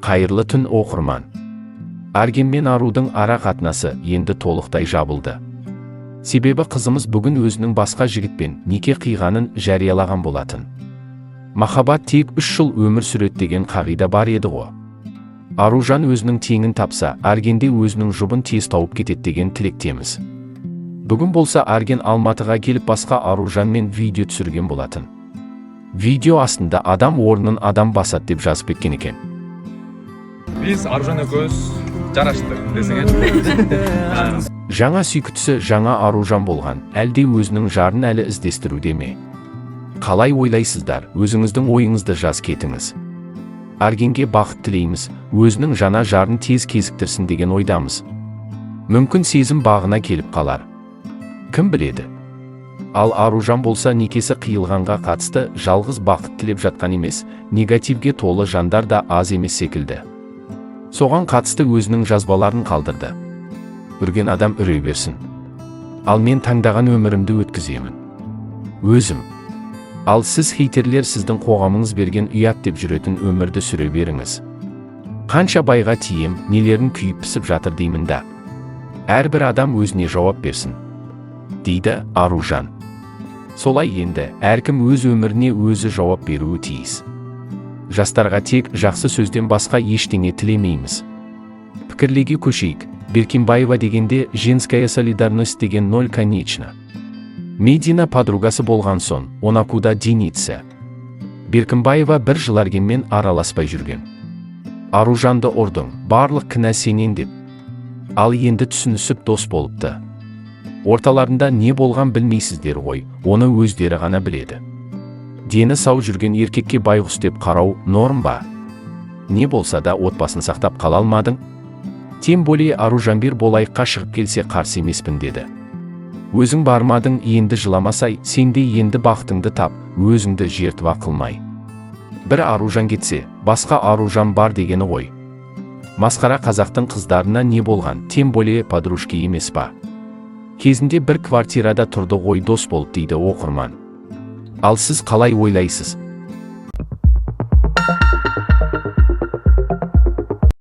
Қайырлы түн оқырман. Арген мен Арудың ара қатынасы енді толықтай жабылды. Себебі қызымыз бүгін өзінің басқа жігітпен неке қиғанын жариялаған болатын. Махаббат тек 3 жыл өмір сүреді деген қағида бар еді ғой. Аружан өзінің теңін тапса, Аргенде өзінің жұбын тез тауып кетеді деген тілектеміз. Бүгін болса Арген Алматыға келіп басқа Аружанмен видео түсірген болатын. Видео астында адам орнын адам басады деп жазып кеткен екен. Biz Arujан көз жараштық десеңе. Жаңа сүйіктісі жаңа Аружан болған, әлде өзінің жарын әлі іздестіруде ме? Қалай ойлайсыздар? Өзіңіздің ойыңызды жаз кетіңіз. Аргенге бақыт тілейміз, өзінің жаңа жарын тез кезіктірсін деген ойдамыз. Мүмкін сезім бағына келіп қалар. Кім біледі? Ал Аружан болса некесі қиылғанға қатысты жалғыз бақыт тілеп жатқан емес, негативге толы жандар да аз емес секілді. Соған қатысты өзінің жазбаларын қалдырды. Үрген адам үрей берсін. Ал мен таңдаған өмірімді өткіземін. Өзім. Ал сіз хейтерлер сіздің қоғамыңыз берген ұят деп жүретін өмірді сүре беріңіз. Қанша байға тием, нелерін күйіп пісіп жатыр деймін да. Әрбір адам өзіне жауап берсін, дейді Аружан. Солай енді, әркім өз өміріне өзі жауап беруі тиіс. Жастарға тек жақсы сөзден басқа ештеңе тілемейміз. Пікірлеге көшейік. Беркимбаева дегенде женская солидарность деген 0 конечно. Медина подругасы болған соң, она куда денется. Беркимбаева 1 жыл Аргенмен араласпай жүрген. Аружанды ұрдың, барлық кінә сенен деп. Ал енді түсінісіп дос болыпты. Орталарында не болған білмейсіздер ғой, оны өздері ғана біледі. Дені сау жүрген еркекке байғұс деп қарау норм ба? Не болса да отбасын сақтап қала алмадың? Тем более Аружанбер болайыққа шығып келсе қарсы емеспін деді. Өзің бармадың, енді жыламасай, сенде енді бақытыңды тап, өзіңді жертва қылмай. Бір Аружан кетсе, басқа Аружан бар дегені ғой. Масқара қазақтың қыздарына не болған, тем более подружки емес па? Кезінде бір квартирада тұрды ғой дос болып дейді оқырман. Ал сіз қалай ойлайсыз?